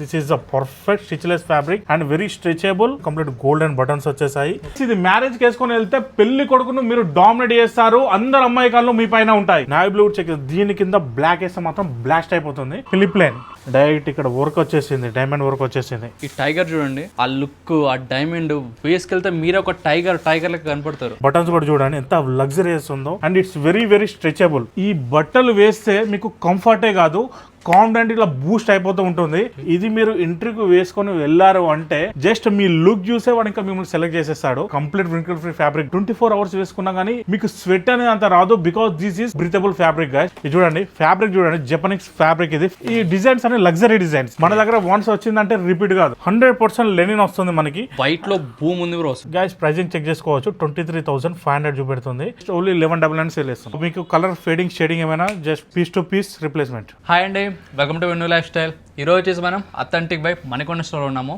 This is the perfect stitchless fabric and very stretchable. Complete golden buttons వచ్చేసాయి. ఇది marriage వేసుకొని వెళ్తే పెళ్లి కొడుకును మీరు డామినేట్ చేస్తారు. అందరు అమ్మాయి కాళ్ళు మీ పైన ఉంటాయి. నావీ బ్లూ చెక్ దీని కింద బ్లాక్ వేస్తే మాత్రం బ్లాస్ట్ అయిపోతుంది. ఫిలిప్లైన్ డైరెక్ట్ ఇక్కడ వర్క్ వచ్చేసింది, డైమండ్ వర్క్ వచ్చేసింది. ఈ టైగర్ చూడండి, ఆ లుక్, ఆ డైమండ్ వేసుకెళ్తే మీరు ఒక టైగర్ లెక్క కనపడతారు. బటన్స్ కూడా చూడండి ఎంత లగ్జరియస్ ఉందో and it's very very stretchable. ఈ బట్టలు వేస్తే మీకు కంఫర్టే కాదు, కాన్ఫిడెంట్ ఇలా బూస్ట్ అయిపోతూ ఉంటుంది. ఇది మీరు ఇంటర్వ్యూకి వేసుకొని వెళ్ళారు అంటే జస్ట్ మీ లుక్ చూసే వాడు ఇంకా మిమ్మల్ని సెలెక్ట్ చేసేస్తాడు. Complete wrinkle free fabric. 24 hours వేసుకున్నా కానీ మీకు స్వెట్ అనేది అంత రాదు, because this is breathable fabric guys. ఇది చూడండి ఫ్యాబ్రిక్ చూడండి, జపనీస్ ఫ్యాబ్రిక్. ఇది ఈ డిజైన్స్ అనే లగ్జరీ డిజైన్స్. మన దగ్గర వన్స్ వచ్చిందంటే రిపీట్ కాదు. 100% లెనిన్ వస్తుంది మనకి. వైట్ లో భూమి ఉంది గైస్. ప్రైజింగ్ చెక్ చేసుకోవచ్చు. 23,500 చూపెడుతుంది. ఓన్లీ 1199 సేల్ చేస్తాం. మీకు కలర్ ఫేడింగ్ షేడింగ్ ఏమైనా just piece to piece replacement. Hi అండి, welcome to venue life style. ఈరోజు వచ్చేసి మనం అథెంటిక్ బై మణికొండ స్టోర్ ఉన్నాము.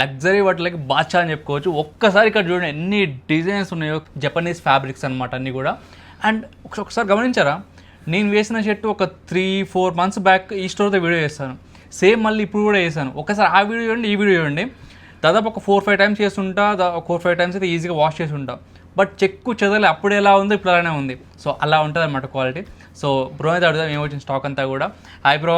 లగ్జరీ వాటికి బాద్షా అని చెప్పుకోవచ్చు. ఒక్కసారి ఇక్కడ చూడండి ఎన్ని డిజైన్స్ ఉన్నాయో, జపనీస్ ఫ్యాబ్రిక్స్ అనమాట అన్నీ కూడా. అండ్ ఒకసారి గమనించారా, నేను వేసిన షర్ట్ ఒక 3-4 months బ్యాక్ ఈ స్టోర్తో వీడియో చేస్తాను. సేమ్ మళ్ళీ ఇప్పుడు కూడా చేశాను. ఒకసారి ఆ వీడియో చూడండి, ఈ వీడియో చూడండి. దాదాపు ఒక 4-5 times చేస్తుంటా. 4-5 times అయితే ఈజీగా వాష్ చేసి ఉంటా. బట్ చెక్కు చెదలే, అప్పుడు ఎలా ఉందో ఇప్పుడు అలానే ఉంది. సో అలా ఉంటుంది అనమాట క్వాలిటీ. సో బ్రో అయితే అడుగుదాం ఏమొచ్చిన స్టాక్ అంతా కూడా. Hi bro.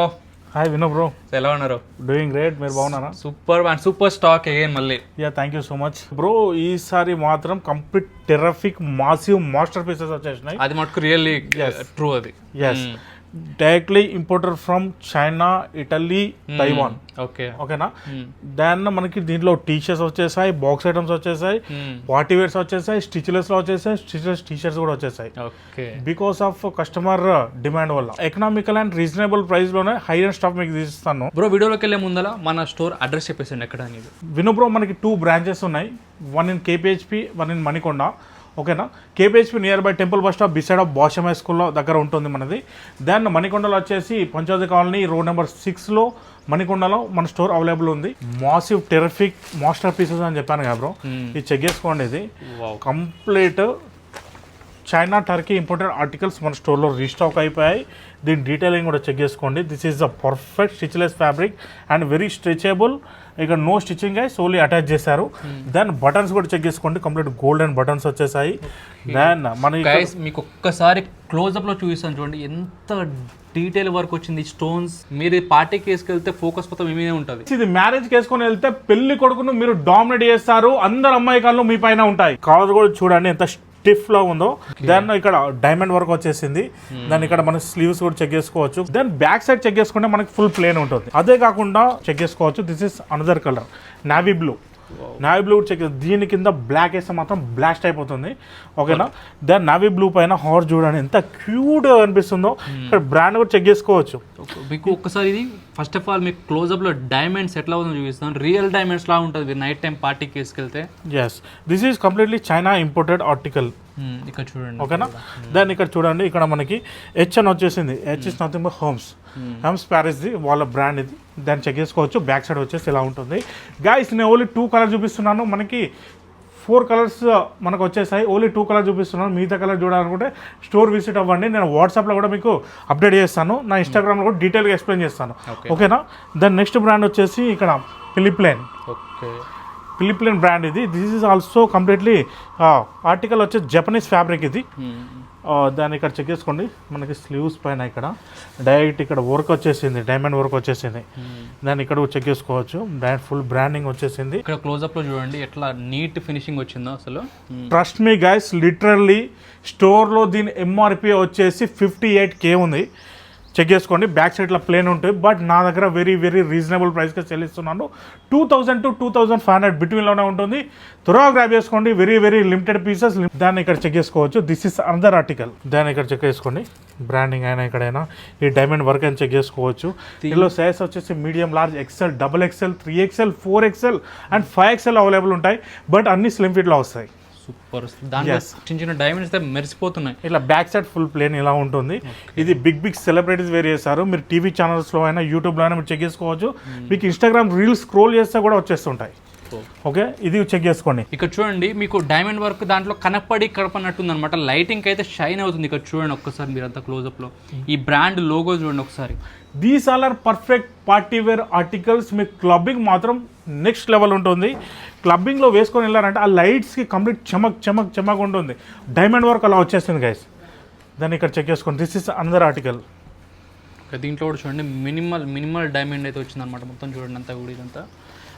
Hi Vino bro, ఎలా ఉన్నారు? Doing great. మీరు బాగున్నారా? Super and super stock again మళ్ళీ. Yeah thank you so much bro. ఈసారి మాత్రం complete terrific massive masterpieces వచ్చేసినాయి. అది మటుకు రియల్లీ ట్రూ. అది yes, directly importer from China, Italy, Taiwan. ఓకేనా. దాన్ మనకి దీంట్లో టీషర్ట్స్ వచ్చేసాయి, బాక్స్ ఐటమ్స్ వచ్చేసాయి, పార్టీ వేర్స్ వచ్చేసాయి, స్టిచ్లెస్ లో వచ్చేసాయి, స్టిచ్లెస్ టీషర్ట్స్ కూడా వచ్చేసాయి. బికాస్ ఆఫ్ కస్టమర్ డిమాండ్ వల్ల ఎకనామికల్ అండ్ రీజనబుల్ ప్రైస్ లోనే హై అండ్ స్టాక్ మీకు తీసిస్తాను. బ్రో వీడియోలోకి వెళ్ళే ముందర మన స్టోర్ అడ్రస్ చెప్పేసి ఎక్కడ అనేది. విను బ్రో, మనకి 2 branches ఉన్నాయి. 1 in KPHP, 1 in మణికొండ. ఓకేనా. KPHP near by temple bus stop beside of Basham high స్కూల్లో దగ్గర ఉంటుంది మనది. దెన్ మణికొండలో వచ్చేసి పంచాయతీ కాలనీ రోడ్ నెంబర్ 6లో మణికొండలో మన స్టోర్ అవైలబుల్ ఉంది. మాసివ్ టెరిఫిక్ మాస్టర్ పీసెస్ అని చెప్పాను కదా బ్రో, ఇది చెక్ చేసుకోండి. ఇది complete China, Turkey imported articles మన స్టోర్లో రీస్టాక్ అయిపోయాయి. దీని డీటెయిలింగ్ కూడా చెక్ చేసుకోండి. This is the perfect stitchless fabric and very stretchable. ఇక్కడ నో స్టిచ్చింగ్ అయ్యి ఓన్లీ అటాచ్ చేశారు. దెన్ బటన్స్ కూడా చెక్ చేసుకోండి, కంప్లీట్ గోల్డెన్ బటన్స్ వచ్చేసాయి. దెన్ మన మీకు ఒక్కసారి క్లోజ్అప్ లో చూపిస్తాను చూడండి ఎంత డీటెయిల్ వర్క్ వచ్చింది. స్టోన్స్ మీరు పార్టీకి వేసుకెళ్తే ఫోకస్ మొత్తం మీదే ఉంటుంది. ఇది మ్యారేజ్ వేసుకొని వెళ్తే పెళ్లి కొడుకును మీరు డామినేట్ చేస్తారు. అందరు అమ్మాయి కాళ్ళు మీ పైన ఉంటాయి. కలర్ కూడా చూడండి ఎంత స్టిఫ్ లో ఉందో. దెన్ ఇక్కడ డైమండ్ వర్క్ వచ్చేసింది. దాని ఇక్కడ మన స్లీవ్స్ కూడా చెక్ చేసుకోవచ్చు. దెన్ బ్యాక్ సైడ్ చెక్ చేసుకుంటే మనకి ఫుల్ ప్లేన్ ఉంటుంది. అదే కాకుండా చెక్ చేసుకోవచ్చు. This is another colour navy blue. Navy blue check దీని కింద బ్లాక్ వేస్తే మాత్రం బ్లాస్ట్ అయిపోతుంది. ఓకేనా. దెన్ నావీ బ్లూ పైన హార్స్ చూడండి ఎంత క్యూట్ గా అనిపిస్తుందో. ఇక్కడ బ్రాండ్ కూడా చెక్ చేసుకోవచ్చు. మీకు ఒక్కసారి ఇది ఫస్ట్ ఆఫ్ ఆల్ మీకు క్లోజ్అప్ లో డైమండ్స్ ఎట్లా ఉందో చూపిస్తాను. రియల్ డైమండ్స్ లా ఉంటుంది నైట్ టైం పార్టీకి వేసుకెళ్తే. Yes, this is completely China imported article. ఇక్కడ చూడండి. ఓకేనా. దాన్ని ఇక్కడ చూడండి, ఇక్కడ మనకి హెచ్ అని వచ్చేసింది. H is nothing but homes Paris the వాళ్ళ బ్రాండ్ ఇది. దాన్ని చెక్ చేసుకోవచ్చు. బ్యాక్ సైడ్ వచ్చేసి ఇలా ఉంటుంది. గైస్ నేను ఓన్లీ 2 కలర్స్ చూపిస్తున్నాను. మనకి 4 కలర్స్ మనకు వచ్చేసాయి. ఓన్లీ 2 కలర్స్ చూపిస్తున్నాను. మిగతా కలర్ చూడాలనుకుంటే స్టోర్ విజిట్ అవ్వండి. నేను వాట్సాప్లో కూడా మీకు అప్డేట్ చేస్తాను. నా ఇన్స్టాగ్రామ్లో కూడా డీటెయిల్గా ఎక్స్ప్లెయిన్ చేస్తాను. ఓకేనా. దాని నెక్స్ట్ బ్రాండ్ వచ్చేసి ఇక్కడ ఫిలిప్లైన్. ఫిలిప్లైన్ బ్రాండ్ ఇది. This is also completely article వచ్చేసి జపనీస్ ఫ్యాబ్రిక్ ఇది. దాన్ని ఇక్కడ చెక్ చేసుకోండి. మనకి స్లీవ్స్ పైన ఇక్కడ డైరెక్ట్ ఇక్కడ వర్క్ వచ్చేసింది, డైమండ్ వర్క్ వచ్చేసింది. దాన్ని ఇక్కడ చెక్ చేసుకోవచ్చు. ఫుల్ బ్రాండింగ్ వచ్చేసింది. ఇక్కడ క్లోజ్అప్ లో చూడండి ఎట్లా నీట్ ఫినిషింగ్ వచ్చిందో అసలు. ట్రస్ట్ మీ గైస్, లిటరల్లీ స్టోర్లో దీని MRP వచ్చేసి 58K ఉంది. చెక్ చేసుకోండి. బ్యాక్ సైడ్ లో ప్లేన్ ఉంటుంది. బట్ నా దగ్గర వెరీ వెరీ రీజనబుల్ ప్రైస్గా చెల్లిస్తున్నాను. 2000 to 2500 బిట్వీన్లోనే ఉంటుంది. త్వరగా గ్రాబ్ చేసుకోండి. Very very limited pieces. దాన్ని ఇక్కడ చెక్ చేసుకోవచ్చు. This is another article. దాన్ని ఇక్కడ చెక్ చేసుకోండి. బ్రాండింగ్ అయినా ఎక్కడైనా ఈ డైమండ్ వర్క్ అని చెక్ చేసుకోవచ్చు. ఇందులో సైజ్ వచ్చేసి medium, large, XL, XXL, 3XL, 4XL and 5XL available ఉంటాయి. బట్ అన్ని స్లిమ్ ఫిట్లో వస్తాయి. సూపర్. దాంట్లో చిన్న చిన్న డైమండ్స్ మెరిసిపోతున్నాయి. ఇలా బ్యాక్ సైడ్ ఫుల్ ప్లేన్ ఇలా ఉంటుంది. ఇది బిగ్ సెలబ్రిటీస్ వేర్ చేస్తారు. మీరు టీవీ ఛానల్స్లో అయినా యూట్యూబ్లో అయినా మీరు చెక్ చేసుకోవచ్చు. మీకు ఇన్స్టాగ్రామ్ రీల్స్ స్క్రోల్ చేస్తే కూడా వచ్చేస్తుంటాయి. ఓకే ఇది చెక్ చేసుకోండి. ఇక్కడ చూడండి మీకు డైమండ్ వర్క్ దాంట్లో కనపడినట్టుంది అనమాట. లైటింగ్ అయితే షైన్ అవుతుంది. ఇక్కడ చూడండి ఒక్కసారి మీరంతా క్లోజప్ లో ఈ బ్రాండ్ లోగో చూడండి ఒకసారి. These all are perfect party wear articles. మీ క్లబ్బింగ్ మాత్రం నెక్స్ట్ లెవెల్ ఉంటుంది. క్లబ్బింగ్లో వేసుకొని వెళ్ళారంటే ఆ లైట్స్కి కంప్లీట్ చమక్ ఉంటుంది. డైమండ్ వర్క్ అలా వచ్చేస్తుంది గైస్. దాన్ని ఇక్కడ చెక్ చేసుకోండి. This is another article. దీంట్లో కూడా చూడండి మినిమల్ డైమండ్ అయితే వచ్చింది అనమాట. మొత్తం చూడండి అంతా కూడా ఇదంతా.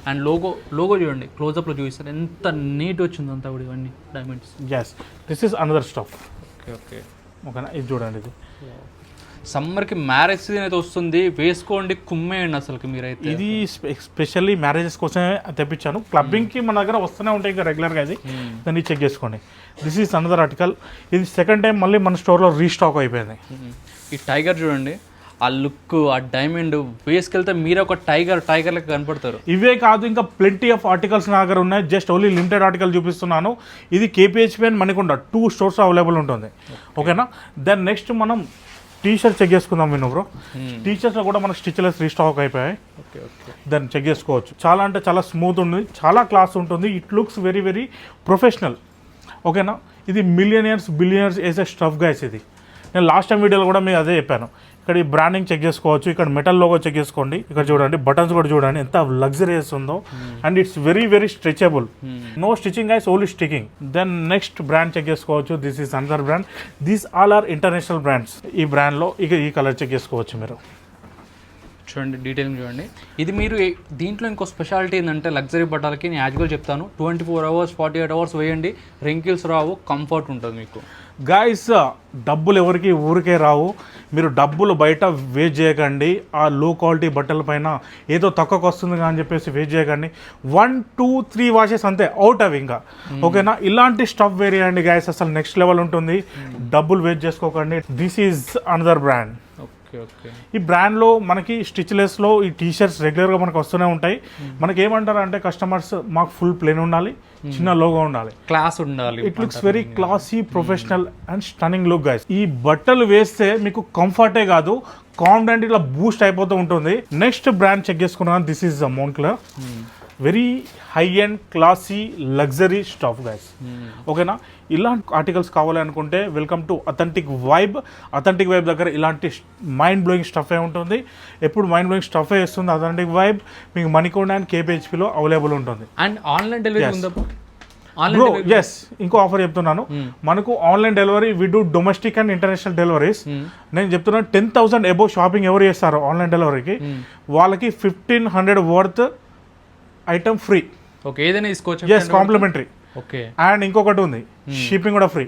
అండ్ లోగో చూడండి క్లోజప్లో చూపిస్తారు ఎంత నీట్ వచ్చింది అంతా కూడా ఇవన్నీ diamonds. Yes this is another stuff. Okay ఓకేనా, ఇది చూడండి. ఇది సమ్మర్కి మ్యారేజ్ సీజన్ అయితే వస్తుంది, వేసుకోండి కుమ్మేయండి అసలుకి మీరైతే. ఇది స్పెషల్లీ మ్యారేజెస్ కోసమే తెప్పించాను. క్లబ్బింగ్కి మన దగ్గర వస్తూనే ఉంటాయి ఇంకా రెగ్యులర్గా. ఇది దాన్ని చెక్ చేసుకోండి. This is another article. ఇది సెకండ్ టైం మళ్ళీ మన స్టోర్లో రీస్టాక్ అయిపోయింది. ఈ టైగర్ చూడండి ఆ లుక్, ఆ డైమండ్ వేసుకెళ్తే మీరు ఒక టైగర్ లెక్క కనపడతారు. ఇవే కాదు ఇంకా ప్లెంటీ ఆఫ్ ఆర్టికల్స్ నా దగ్గర ఉన్నాయి. జస్ట్ ఓన్లీ లిమిటెడ్ ఆర్టికల్ చూపిస్తున్నాను. ఇది కేపీహెచ్పి అండ్ మణికొండ 2 స్టోర్స్ అవైలబుల్ ఉంటుంది. ఓకేనా, దెన్ నెక్స్ట్ మనం టీ షర్ట్ చెక్ చేసుకుందాం. విను బ్రో, టీ షర్ట్స్లో కూడా మనకు స్టిచ్లెస్ రీస్టాక్ అయిపోయాయి. దాన్ని చెక్ చేసుకోవచ్చు. చాలా అంటే చాలా స్మూత్ ఉంటుంది, చాలా క్లాస్ ఉంటుంది. It looks very very professional. ఓకేనా, ఇది బిలియనర్స్ వేసే స్టఫ్ గైస్. ఇది నేను లాస్ట్ టైం వీడియోలో కూడా మీకు అదే చెప్పాను. ఇక్కడ ఈ బ్రాండింగ్ చెక్ చేసుకోవచ్చు. ఇక్కడ మెటల్ లోగో చెక్ చేసుకోండి. ఇక్కడ చూడండి బటన్స్ కూడా చూడండి ఎంత లగ్జరియస్ ఉందో. And it's very very stretchable. No stitching guys, only sticking. Then next brand check చేసుకోవచ్చు. This is another brand. These all are international brands. ఈ బ్రాండ్లో ఇక ఈ కలర్ చెక్ చేసుకోవచ్చు మీరు. చూడండి డీటెయిలింగ్ చూడండి. ఇది మీరు దీంట్లో ఇంకో స్పెషాలిటీ ఏంటంటే లగ్జరీ బట్టలకి నేను యాజ్యువల్ చెప్తాను 24 hours 48 hours వేయండి, రింకిల్స్ రావు, కంఫర్ట్ ఉంటుంది మీకు. గాయస్ డబ్బులు ఎవరికి ఊరికే రావు. మీరు డబ్బులు బయట వేస్ట్ చేయకండి. ఆ లో క్వాలిటీ బట్టల పైన ఏదో తక్కువకు వస్తుంది అని చెప్పేసి వేస్ట్ చేయకండి. 1 2 3 వాషెస్ అంతే అవుట్ అవి ఇంకా. ఓకేనా, ఇలాంటి స్టఫ్ వేరియండి గాయస్, అసలు నెక్స్ట్ లెవెల్ ఉంటుంది. డబ్బులు వేస్ట్ చేసుకోకండి. This is another brand. ఈ బ్రాండ్లో మనకి స్టిచ్లెస్లో ఈ టీ షర్ట్స్ రెగ్యులర్గా మనకు వస్తూనే ఉంటాయి. మనకి ఏమంటారు అంటే కస్టమర్స్ మాకు ఫుల్ ప్లేన్ ఉండాలి, చిన్న లోగో ఉండాలి, క్లాస్ ఉండాలి. It looks very classy, professional and stunning look guys. ఈ బట్టలు వేస్తే మీకు కంఫర్టే కాదు, కాన్ఫిడెంట్ ఇట్లా బూస్ట్ అయిపోతూ ఉంటుంది. నెక్స్ట్ బ్రాండ్ చెక్ చేసుకున్నాను. This is Moncler. Very high and classy luxury stuff guys. ఓకేనా, ఇలాంటి ఆర్టికల్స్ కావాలి అనుకుంటే welcome to authentic vibe. Authentic vibe దగ్గర ఇలాంటి మైండ్ బ్లోయింగ్ స్టఫే ఉంటుంది. ఎప్పుడు మైండ్ బ్లోయింగ్ స్టఫే ఇస్తుంది అథెంటిక్ వైబ్. మీకు మణికొండ అండ్ కేపీహెచ్పిలో అవైలబుల్ ఉంటుంది. అండ్ ఆన్లైన్ డెలివరీ ఉందా? బ్రో ఎస్, ఇంకో ఆఫర్ చెప్తున్నాను. మనకు online delivery we do domestic and international deliveries. నేను చెప్తున్నాను 10,000 అబోవ్ షాపింగ్ ఎవరు చేస్తారో ఆన్లైన్ డెలివరీకి వాళ్ళకి 1,500 వర్త్ ఐటమ్ ఫ్రీ. ఓకే, ఏదైనా తీసుకోవచ్చు. Yes, complementary. ఓకే, అండ్ ఇంకొకటి ఉంది, షిప్పింగ్ కూడా ఫ్రీ.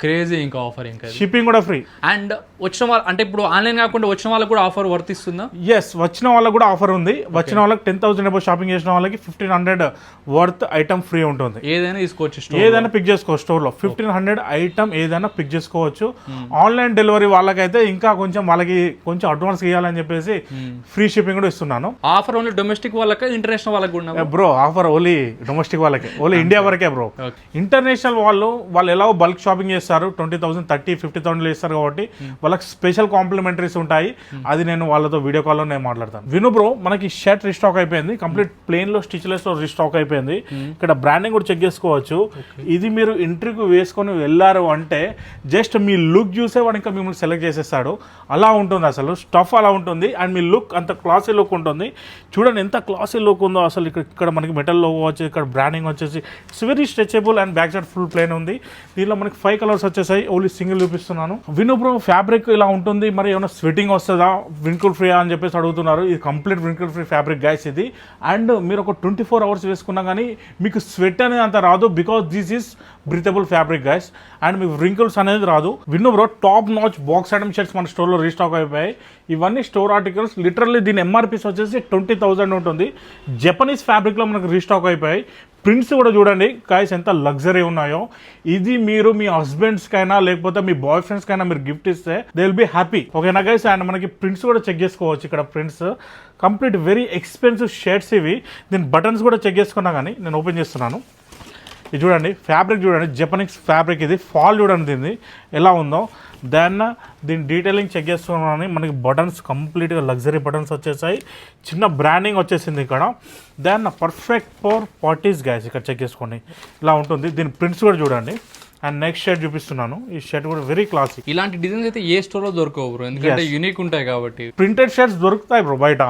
క్రేజీ ఇంకా ఆఫర్, ఇంకా షిప్పింగ్ కూడా ఫ్రీ. అండ్ వచ్చిన వాళ్ళు అంటే ఇప్పుడు ఆన్లైన్ కాకుండా వచ్చిన వాళ్ళకి కూడా ఆఫర్ వర్తిస్తుందా? ఎస్, వచ్చిన వాళ్ళకి కూడా ఆఫర్ ఉంది. వచ్చిన వాళ్ళకి 10,000 అబౌవ్ షాపింగ్ చేసిన వాళ్ళకి 1,500 వర్త్ ఐటమ్ ఫ్రీ ఉంటుంది. ఏదైనా తీసుకోవచ్చు, ఏదైనా పిక్ చేసుకోవచ్చు. స్టోర్లో 1,500 ఐటమ్ ఏదైనా పిక్ చేసుకోవచ్చు. ఆన్లైన్ డెలివరీ వాళ్ళకైతే ఇంకా కొంచెం వాళ్ళకి కొంచెం అడ్వాన్స్ ఇవ్వాలని చెప్పేసి ఫ్రీ షిప్పింగ్ కూడా ఇస్తున్నాను. ఆఫర్ ఓన్లీ డొమెస్టిక్ వాళ్ళకి, ఇంటర్నేషనల్ వాళ్ళకి కూడా బ్రో ఆఫర్ ఓన్లీ డొమెస్టిక్ వాళ్ళకే, ఓన్లీ ఇండియా వరకే బ్రో. ఇంటర్నేషనల్ వాళ్ళు ఎలా బల్క్ షాపింగ్ చేస్తారు 20,000 30,000 50,000 ఇస్తారు కాబట్టి వాళ్ళకి స్పెషల్ కాంప్లిమెంటరీస్ ఉంటాయి. అది నేను వాళ్ళతో వీడియో కాల్లో నేను మాట్లాడతాను. విను బ్రో, మనకి షర్ట్ రీస్టాక్ అయిపోయింది. కంప్లీట్ ప్లేన్ లో స్టిచ్లెస్ లో రీస్టాక్ అయిపోయింది. ఇక్కడ బ్రాండింగ్ కూడా చెక్ చేసుకోవచ్చు. ఇది మీరు ఇంటర్వ్యూకి వేసుకొని వెళ్ళారు అంటే జస్ట్ మీ లుక్ చూసే వాడు ఇంకా మిమ్మల్ని సెలెక్ట్ చేసేస్తాడు. అలా ఉంటుంది అసలు స్టఫ్, అలా ఉంటుంది. అండ్ మీ లుక్ అంత క్లాసీ లుక్ ఉంటుంది. చూడండి ఎంత క్లాసీ లుక్ ఉందో అసలు. ఇక్కడ మనకి మెటల్ లోగో వచ్చేసి, ఇక్కడ బ్రాండింగ్ వచ్చేసి it's very stretchable and back side full plain ఉంది. దీనిలో మనకి 5 కలర్స్ వచ్చేసాయి. ఓన్లీ సింగిల్ చూపిస్తున్నాను. విను బ్రో, ఫ్యాబ్రిక్ ఇలా ఉంటుంది. మరి ఏమైనా స్వెటింగ్ వస్తుందా, వింకుల్ ఫ్రీ అని చెప్పేసి అడుగుతున్నారు. ఇది కంప్లీట్ వింకుల్ ఫ్రీ ఫ్యాబ్రిక్ గైస్ ఇది. అండ్ మీరు ఒక 24 hours వేసుకున్నా కానీ మీకు స్వెట్ అనేది అంత రాదు. Because this is breathable fabric guys. And మీకు రింకిల్స్ అనేది రాదు. విను bro, top notch box item shirts మన స్టోర్లో రీస్టాక్ అయిపోయాయి. ఇవన్నీ స్టోర్ ఆర్టికల్స్. లిటరల్లీ దీని ఎంఆర్పీస్ వచ్చేసి 20,000 ఉంటుంది. జపనీస్ ఫ్యాబ్రిక్లో మనకు రీస్టాక్ అయిపోయాయి. ప్రింట్స్ కూడా చూడండి గాయ్స్ ఎంత లగ్జరీ ఉన్నాయో. ఇది మీరు మీ హస్బెండ్స్కైనా లేకపోతే మీ బాయ్ ఫ్రెండ్స్కైనా మీరు గిఫ్ట్ ఇస్తే దే విల్ బీ హ్యాపీ. ఓకేనా గైస్. అండ్ మనకి ప్రింట్స్ కూడా చెక్ చేసుకోవచ్చు. ఇక్కడ prints complete very expensive shirts ఇవి. దీని బటన్స్ కూడా చెక్ చేసుకున్నా కానీ నేను ఓపెన్ చేస్తున్నాను. ఇది చూడండి ఫ్యాబ్రిక్ చూడండి, జపనీస్ ఫ్యాబ్రిక్ ఇది. ఫాల్ చూడండి దీన్ని ఎలా ఉందో. దెన్ దీని డీటెయిలింగ్ చెక్ చేస్తున్నాను. మనకి బటన్స్ కంప్లీట్గా లగ్జరీ బటన్స్ వచ్చేసాయి, చిన్న బ్రాండింగ్ వచ్చేసింది ఇక్కడ. Then perfect for parties guys, ఇక్కడ చెక్ చేసుకోండి ఇలా ఉంటుంది. దీని ప్రింట్స్ కూడా చూడండి. అండ్ నెక్స్ట్ షర్ట్ చూపిస్తున్నాను. ఈ షర్ట్ కూడా వెరీ క్లాసిక్. ఇలాంటి డిజైన్స్ అయితే ఏ స్టోర్ లో దొరకవు బ్రో, ఎందుకంటే యూనిక్ ఉంటాయి కాబట్టి. ప్రింటెడ్ షర్ట్స్ దొరుకుతాయి బ్రో బయట,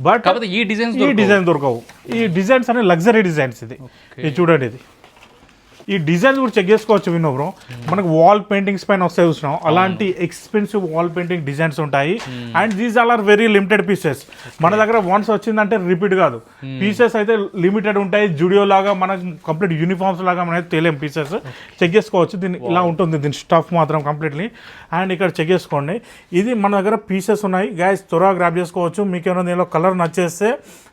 బట్ కాకపోతే ఈ డిజైన్ దొరకవు. ఈ డిజైన్స్ అనేవి లగ్జరీ డిజైన్స్. ఇది చూడండి, ఈ డిజైన్స్ కూడా చెక్ చేసుకోవచ్చు వినో బ్రో. మనకు వాల్ పెయింటింగ్స్ పైన వస్తాయి చూసినాం, అలాంటి ఎక్స్పెన్సివ్ వాల్ పెయింటింగ్ డిజైన్స్ ఉంటాయి. And these are very limited pieces. మన దగ్గర వన్స్ వచ్చిందంటే రిపీట్ కాదు. పీసెస్ అయితే లిమిటెడ్ ఉంటాయి. జుడియో లాగా మనకు కంప్లీట్ యూనిఫామ్స్ లాగా మనకి తెలియని పీసెస్ చెక్ చేసుకోవచ్చు. దీన్ని ఇలా ఉంటుంది దీని స్టఫ్ మాత్రం కంప్లీట్లీ. అండ్ ఇక్కడ చెక్ చేసుకోండి, ఇది మన దగ్గర పీసెస్ ఉన్నాయి గైస్, త్వరగా గ్రాప్ చేసుకోవచ్చు. మీకు ఏమైనా దీనిలో కలర్ నచ్చేస్తే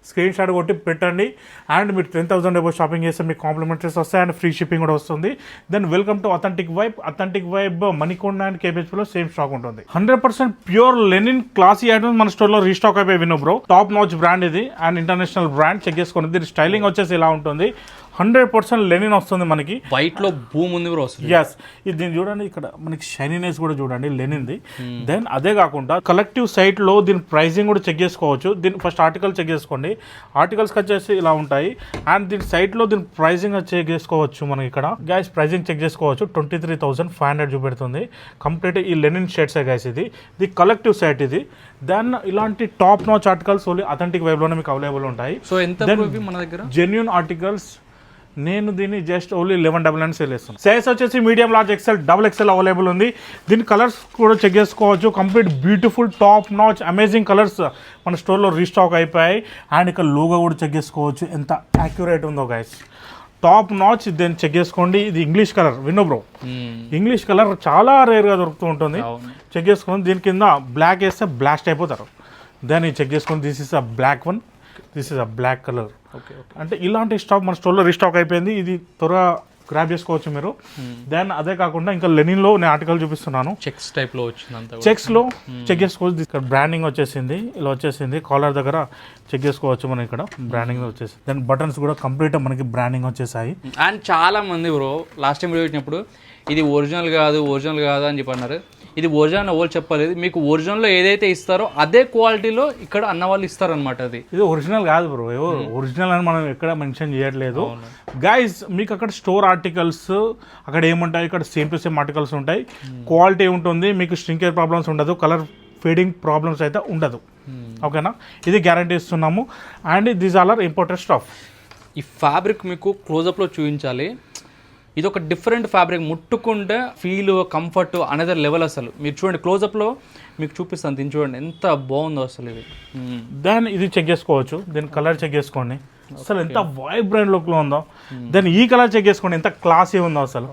స్క్రీన్ షాట్ కొట్టి పెట్టండి. అండ్ మీరు 10,000 ఎబో షాపింగ్ చేస్తే మీకు కాంప్లిమెంటరీస్ వస్తాయి అండ్ ఫ్రీ షిప్పింగ్ కూడా వస్తుంది. Then welcome to authentic vibe Manikonda and కేబిహెచ్పిలో సేమ్ స్టాక్ ఉంటుంది. 100% ప్యూర్ లెనిన్ క్లాసీ ఐటమ్స్ మన స్టోర్లో రీస్టాక్ అయిపోయి వినో బ్రో. టాప్ నాచ్ బ్రాండ్ ఇది అండ్ ఇంటర్నేషనల్ బ్రాండ్. చెక్ చేసుకోండి, దీని స్టైలింగ్ వచ్చేసి ఇలా ఉంటుంది. 100% లెనిన్ వస్తుంది మనకి. వైట్ లో భూమి ఉంది బ్రో. ఎస్, ఇది దీన్ని చూడండి, ఇక్కడ మనకి షైనీనెస్ కూడా చూడండి లెనిన్ది. దెన్ అదే కాకుండా కలెక్టివ్ సైట్ లో దీని ప్రైసింగ్ కూడా చెక్ చేసుకోవచ్చు. దీని ఫస్ట్ ఆర్టికల్ చెక్ చేసుకోండి. ఆర్టికల్స్ వచ్చేసి ఇలా ఉంటాయి. అండ్ దీని సైట్ లో దీని ప్రైసింగ్ చెక్ చేసుకోవచ్చు. మనకి ఇక్కడ గైస్ ప్రైసింగ్ చెక్ చేసుకోవచ్చు. 23,500 చూపెడుతుంది. కంప్లీట్ ఈ లెనిన్ షర్ట్స్ గైస్. ఇది కలెక్టివ్ సైట్ ఇది. దెన్ ఇలాంటి top notch articles only authentic vibe లోనే మీకు అవైలబుల్ ఉంటాయి. సో ఎంత మన దగ్గర జెన్యూన్ ఆర్టికల్స్. నేను దీన్ని జస్ట్ ఓన్లీ 1199 సేల్ చేస్తాను. సైజ్ వచ్చేసి medium, large, XL, XXL available ఉంది. దీని కలర్స్ కూడా చెక్ చేసుకోవచ్చు. Complete beautiful top notch amazing colours మన స్టోర్లో రీస్టాక్ అయిపోయాయి. అండ్ ఇక్కడ లోగో కూడా చెక్ చేసుకోవచ్చు ఎంత యాక్యురేట్ ఉందో గైస్. Top notch. దీన్ని చెక్ చేసుకోండి. ఇది English colour Vino bro. English colour చాలా రేర్గా దొరుకుతూ ఉంటుంది. చెక్ చేసుకోండి. దీని కింద బ్లాక్ వేస్తే బ్లాస్ట్ అయిపోతారు. దాన్ని చెక్ చేసుకోండి. This is a black one, this is a black colour. అంటే ఇలాంటి స్టాక్ మన స్టోర్లో రీస్టాక్ అయిపోయింది. ఇది త్వరగా గ్రాప్ చేసుకోవచ్చు మీరు. దెన్ అదే కాకుండా ఇంకా లెనిన్లో నేను ఆర్టికల్ చూపిస్తున్నాను. చెక్స్ టైప్లో వచ్చింది. చెక్స్లో చెక్ చేసుకోవచ్చు. ఇక్కడ బ్రాండింగ్ వచ్చేసింది, ఇలా వచ్చేసింది. కాలర్ దగ్గర చెక్ చేసుకోవచ్చు మనం. ఇక్కడ బ్రాండింగ్ వచ్చేసి దెన్ బటన్స్ కూడా కంప్లీట్ మనకి బ్రాండింగ్ వచ్చేసాయి. అండ్ చాలా మంది బ్రో లాస్ట్ టైం వీడియో వచ్చినప్పుడు ఇది ఒరిజినల్ కాదు అని చెప్పి అన్నారు. ఇది ఒరిజినల్ ఎవరు చెప్పలేదు. మీకు ఒరిజినల్లో ఏదైతే ఇస్తారో అదే క్వాలిటీలో ఇక్కడ అన్న వాళ్ళు ఇస్తారనమాట. ఇది ఒరిజినల్ కాదు బ్రో. ఒరిజినల్ అని మనం ఎక్కడ మెన్షన్ చేయట్లేదు గైస్. మీకు అక్కడ స్టోర్ ఆర్టికల్స్ అక్కడ ఏముంటాయి, ఇక్కడ సేమ్ టు సేమ్ ఆర్టికల్స్ ఉంటాయి. క్వాలిటీ ఉంటుంది, మీకు స్ట్రింకేజ్ ప్రాబ్లమ్స్ ఉండదు, కలర్ ఫేడింగ్ ప్రాబ్లమ్స్ అయితే ఉండదు. ఓకేనా, ఇది గ్యారంటీ ఇస్తున్నాము. And these are imported stuff. ఈ ఫ్యాబ్రిక్ మీకు క్లోజప్లో చూపించాలి. ఇది ఒక డిఫరెంట్ ఫ్యాబ్రిక్, ముట్టుకుంటే ఫీల్ కంఫర్ట్ అనేది లెవెల్. అసలు మీరు చూడండి క్లోజప్లో మీకు చూపిస్తాను. దీన్ని చూడండి ఎంత బాగుందో అసలు ఇది. దాన్ని ఇది చెక్ చేసుకోవచ్చు. దీని కలర్ చెక్ చేసుకోండి అసలు ఎంత వైబ్రెంట్ లుక్లో ఉందో. దాన్ని ఈ కలర్ చెక్ చేసుకోండి ఎంత క్లాసీ ఉందో అసలు.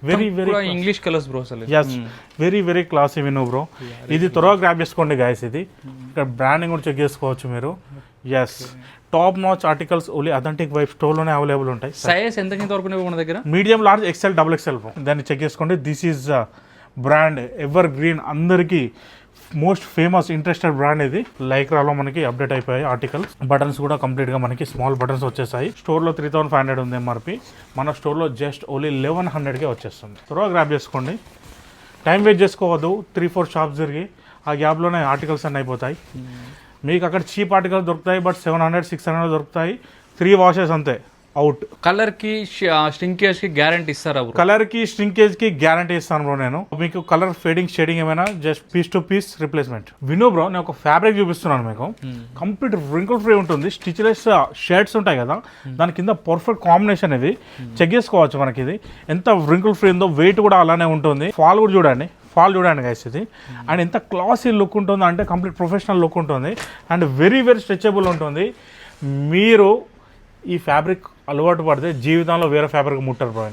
వెరీ ఇంగ్లీష్ కలర్స్ బ్రో అసలు. ఎస్, వెరీ క్లాసీ విను బ్రో. ఇది త్వరగా గ్రాప్ చేసుకోండి గాయస్. ఇది ఇక్కడ బ్రాండింగ్ కూడా చెక్ చేసుకోవచ్చు మీరు. Yes, top notch articles only authentic vibe స్టోర్లోనే అవైలబుల్ ఉంటాయి. సైజ్ ఎంత వరకు మన దగ్గర? Medium, large, XL, XXL. దాన్ని చెక్ చేసుకోండి. This is brand evergreen, అందరికీ మోస్ట్ ఫేమస్ ఇంట్రెస్టెడ్ బ్రాండ్ ఇది. లైక్రాలో మనకి అప్డేట్ అయిపోయాయి ఆర్టికల్స్. బటన్స్ కూడా కంప్లీట్గా మనకి స్మాల్ బటన్స్ వచ్చేసాయి. స్టోర్లో 3,500 ఉంది MRP. మన స్టోర్లో జస్ట్ ఓన్లీ 1,100కే వచ్చేస్తుంది. త్వరగా గ్రాప్ చేసుకోండి, టైం వేస్ట్ చేసుకోవద్దు. 3-4 షాప్స్ జరిగి ఆ గ్యాప్లోనే ఆర్టికల్స్ అన్నీ అయిపోతాయి. మీకు అక్కడ చీప్ ఆర్టికల్స్ దొరుకుతాయి, బట్ 700-600 దొరుకుతాయి. 3 వాషెస్ అంతే, అవుట్. కలర్కి స్ట్రింకేజ్కి గ్యారంటీ ఇస్తారా? కలర్కి స్ట్రింకేజ్కి గ్యారంటీ ఇస్తాను బ్రో నేను. మీకు కలర్ ఫేడింగ్ షేడింగ్ ఏమైనా just piece to piece replacement. Vino bro, నేను ఒక ఫ్యాబ్రిక్ చూపిస్తున్నాను మీకు. కంప్లీట్ రింకిల్ ఫ్రీ ఉంటుంది. స్టిచ్లెస్ షర్ట్స్ ఉంటాయి కదా, దాని కింద పర్ఫెక్ట్ కాంబినేషన్ ఇది. చెక్ చేసుకోవచ్చు మనకి ఇది ఎంత రింకిల్ ఫ్రీ ఉందో. వెయిట్ కూడా అలానే ఉంటుంది. ఫాల్ కూడా చూడండి, ఫాల్ చూడండి గైస్ ఇది. అండ్ ఎంత క్లాసీ లుక్ ఉంటుంది అంటే కంప్లీట్ ప్రొఫెషనల్ లుక్ ఉంటుంది. అండ్ వెరీ స్ట్రెచబుల్ ఉంటుంది. మీరు ఈ ఫ్యాబ్రిక్ అలవాటు పడితే జీవితంలో వేరే ఫ్యాబ్రిక్ ముట్టారు బ్రో.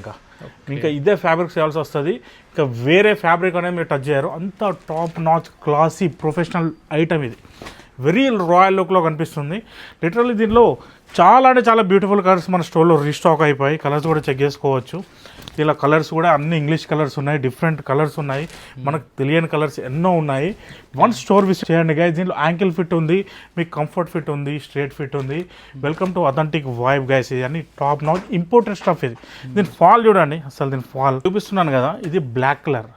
ఇంకా ఇదే ఫ్యాబ్రిక్ చేయాల్సి వస్తుంది. ఇంకా వేరే ఫ్యాబ్రిక్ అనేది మీరు టచ్ చేయరు. అంత top notch classy professional item ఇది. వెరీ రాయల్ లుక్లో కనిపిస్తుంది. లిటరల్లీ దీనిలో చాలా అంటే చాలా బ్యూటిఫుల్ కలర్స్ మన స్టోర్లో రీస్టాక్ అయిపోయి. కలర్స్ కూడా చెక్ చేసుకోవచ్చు. ఇలా కలర్స్ కూడా అన్ని ఇంగ్లీష్ కలర్స్ ఉన్నాయి, డిఫరెంట్ కలర్స్ ఉన్నాయి, మనకు తెలియని కలర్స్ ఎన్నో ఉన్నాయి. వన్ స్టోర్ విజిట్ చేయండి గైస్. దీంట్లో యాంకిల్ ఫిట్ ఉంది, మీకు కంఫర్ట్ ఫిట్ ఉంది, స్ట్రేట్ ఫిట్ ఉంది. Welcome to authentic vibe guys. ఇది అన్ని టాప్ నాచ్ ఇంపోర్టెడ్ స్టఫ్. ఇది దీని ఫాల్ చూడండి, అసలు దీని ఫాల్ చూపిస్తున్నాను కదా, ఇది బ్లాక్ కలర్.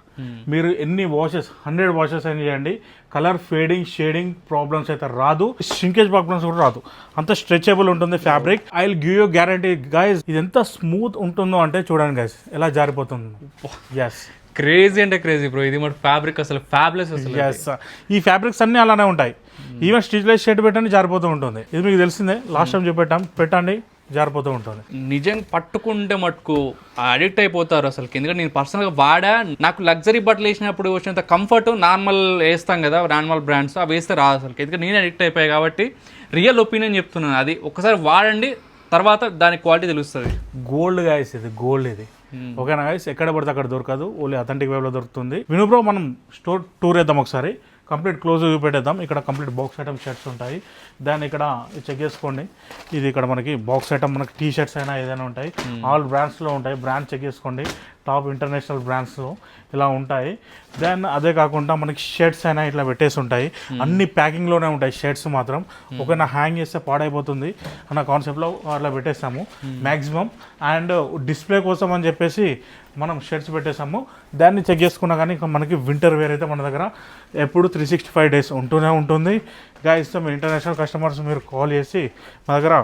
మీరు ఎన్ని వాషెస్ 100 వాషెస్ అయినా చేయండి, కలర్ ఫేడింగ్ షేడింగ్ ప్రాబ్లమ్స్ అయితే రాదు, షింకేజ్ ప్రాబ్లమ్స్ కూడా రాదు. అంత స్ట్రెచబుల్ ఉంటుంది fabric. I will give you guarantee guys. ఇది ఎంత స్మూత్ ఉంటుందో అంటే చూడండి గైస్, ఎలా జారిపోతుంది. ఎస్, క్రేజీ అంటే క్రేజీ బ్రో. ఇది మన ఫ్యాబ్రిక్ అసలు ఫ్యాబ్లెస్ అసలు. ఎస్, ఈ ఫ్యాబ్రిక్స్ అన్ని అలానే ఉంటాయి. ఈవెన్ స్టిచ్లెస్ షర్ట్ పెట్టండి జారిపోతూ ఉంటుంది. ఇది మీకు తెలిసిందే, లాస్ట్ టైం చూపెట్టాం, పెట్టండి జారిపోతూ ఉంటుంది. నిజంగా పట్టుకుంటే మటుకు అడిక్ట్ అయిపోతారు అసలు. ఎందుకంటే నేను పర్సనల్గా వాడా, నాకు లగ్జరీ బట్టలు వేసినప్పుడు వచ్చినంత కంఫర్ట్ నార్మల్ వేస్తాం కదా, నార్మల్ బ్రాండ్స్ అవి వేస్తే రాదు అసలు. ఎందుకంటే నేను అడిక్ట్ అయిపోయాయి కాబట్టి రియల్ ఒపీనియన్ చెప్తున్నాను. అది ఒకసారి వాడండి, తర్వాత దాని క్వాలిటీ తెలుస్తుంది. గోల్డ్ గాయస్, ఇది గోల్డ్. ఇది ఓకేనా గాయస్, ఎక్కడ పడితే అక్కడ దొరకదు, ఓన్లీ అథెంటిక్ వేవ్లో దొరుకుతుంది. వినుబ్రో మనం స్టోర్ టూర్ వేద్దాం ఒకసారి, కంప్లీట్ క్లోజ్ చూపెట్టేద్దాం. ఇక్కడ కంప్లీట్ బాక్స్ ఐటమ్ షర్ట్స్ ఉంటాయి. దాన్ని ఇక్కడ చెక్ చేసుకోండి. ఇది ఇక్కడ మనకి బాక్స్ ఐటమ్, మనకి టీ షర్ట్స్ అయినా ఏదైనా ఉంటాయి, ఆల్ బ్రాండ్స్లో ఉంటాయి. బ్రాండ్ చెక్ చేసుకోండి, టాప్ ఇంటర్నేషనల్ బ్రాండ్స్ ఇలా ఉంటాయి. దెన్ అదే కాకుండా మనకి షర్ట్స్ అయినా ఇట్లా పెట్టేసి ఉంటాయి. అన్ని ప్యాకింగ్లోనే ఉంటాయి షర్ట్స్ మాత్రం. ఒకవేళ హ్యాంగ్ చేస్తే పాడైపోతుంది అన్న కాన్సెప్ట్లో అట్లా పెట్టేస్తాము మ్యాక్సిమం. అండ్ డిస్ప్లే కోసం అని చెప్పేసి మనం షర్ట్స్ పెట్టేసాము. దాన్ని చెక్ చేసుకున్నా కానీ మనకి వింటర్ వేర్ అయితే మన దగ్గర ఎప్పుడు 365 days ఉంటూనే ఉంటుంది. గైస్, మీ ఇంటర్నేషనల్ కస్టమర్స్ మీరు కాల్ చేసి మా దగ్గర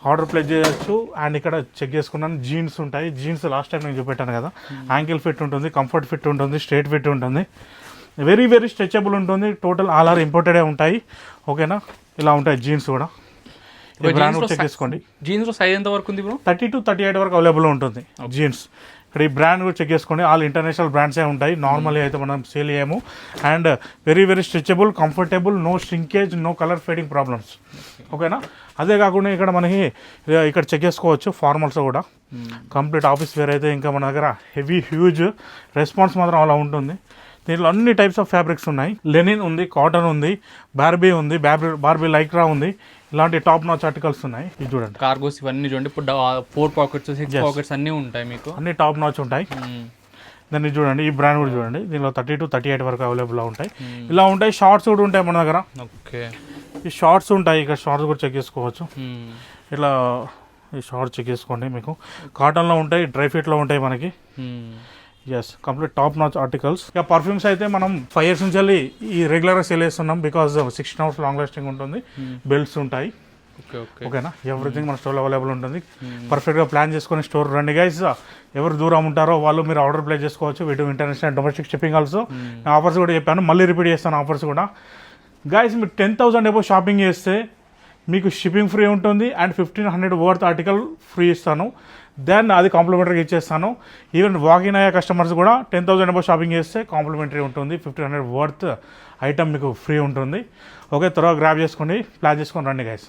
ఆర్డర్ ప్లేస్ చేయొచ్చు. అండ్ ఇక్కడ చెక్ చేసుకున్నాను, జీన్స్ ఉంటాయి. జీన్స్ లాస్ట్ టైం నేను చూపెట్టాను కదా, యాంకిల్ ఫిట్ ఉంటుంది, కంఫర్ట్ ఫిట్ ఉంటుంది, స్ట్రేట్ ఫిట్ ఉంటుంది, వెరీ వెరీ స్ట్రెచబుల్ ఉంటుంది. టోటల్ ఆల్ ఆర్ ఇంపోర్టెడే ఉంటాయి. ఓకేనా, ఇలా ఉంటాయి జీన్స్ కూడా. బ్రాండ్ చెక్ చేసుకోండి. జీన్స్ సైజ్ ఎంత వరకు ఉంది బ్రో? 30 to 38 వరకు అవైలబుల్ ఉంటుంది జీన్స్. ఇక్కడ ఈ బ్రాండ్ కూడా చెక్ చేసుకోండి, ఆల్ ఇంటర్నేషనల్ బ్రాండ్సే ఉంటాయి. నార్మల్లీ అయితే మనం సేల్ చేయము. And very very stretchable, comfortable, no shrinkage, no colour fading problems. ఓకేనా, అదే కాకుండా ఇక్కడ మనకి ఇక్కడ చెక్ చేసుకోవచ్చు ఫార్మల్స్ కూడా. కంప్లీట్ ఆఫీస్ వేర్ అయితే ఇంకా మన దగ్గర హెవీ హ్యూజ్ రెస్పాన్స్ మాత్రం అలా ఉంటుంది. దీంట్లో అన్ని టైప్స్ ఆఫ్ ఫ్యాబ్రిక్స్ ఉన్నాయి. లెనిన్ ఉంది, కాటన్ ఉంది, బార్బీ ఉంది, బార్బీ లైక్రా ఉంది. ఇలాంటి టాప్ నాచ్ ఆర్టికల్స్ ఉన్నాయి. ఇది చూడండి, కార్గోస్ ఇవన్నీ చూడండి. ఇప్పుడు 4 pockets 6 pockets అన్నీ ఉంటాయి మీకు, అన్ని టాప్ నాచ్ ఉంటాయి. దాన్ని చూడండి, ఈ బ్రాండ్ కూడా చూడండి. దీనిలో 30 to 38 వరకు అవైలబుల్గా ఉంటాయి. ఇలా ఉంటాయి. షార్ట్స్ కూడా ఉంటాయి మన దగ్గర. ఓకే, ఈ షార్ట్స్ ఉంటాయి. ఇక్కడ షార్ట్స్ కూడా చెక్ చేసుకోవచ్చు. ఇట్లా ఈ షార్ట్స్ చెక్ చేసుకోండి. మీకు కాటన్లో ఉంటాయి, డ్రై ఫిట్లో ఉంటాయి మనకి. Yes, complete top notch articles. ఇక పర్ఫ్యూమ్స్ అయితే మనం 5 years నుంచి వెళ్ళి ఈ రెగ్యులర్గా సేల్ చేస్తున్నాం. బికాజ్ 16 hours లాంగ్ లాస్టింగ్ ఉంటుంది. బెల్ట్స్ ఉంటాయి. ఓకేనా, ఎవ్రీథింగ్ మన స్టోర్లో అవైలబుల్ ఉంటుంది. పర్ఫెక్ట్గా ప్లాన్ చేసుకొని స్టోర్ రండి గైస్. ఎవరు దూరం ఉంటారో వాళ్ళు మీరు ఆర్డర్ ప్లేస్ చేసుకోవచ్చు. వీటి international domestic shipping also. Offers కూడా చెప్పాను, మళ్ళీ రిపీట్ చేస్తాను ఆఫర్స్ కూడా. గైస్, మీరు 10,000 అబోవ్ షాపింగ్ చేస్తే మీకు షిప్పింగ్ ఫ్రీ ఉంటుంది. అండ్ 1,500 వర్త్ ఆర్టికల్ ఫ్రీ ఇస్తాను. దెన్ అది కాంప్లిమెంటరీగా ఇచ్చేస్తాను. ఈవెన్ వాకిన్ అయ్యే కస్టమర్స్ కూడా 10,000 అబోవ్ షాపింగ్ చేస్తే కాంప్లిమెంటరీ ఉంటుంది. 1,500 వర్త్ ఐటమ్ మీకు ఫ్రీ ఉంటుంది. ఓకే, త్వరగా గ్రాబ్ చేసుకోండి, ప్లాన్ చేసుకొని రండి గైస్.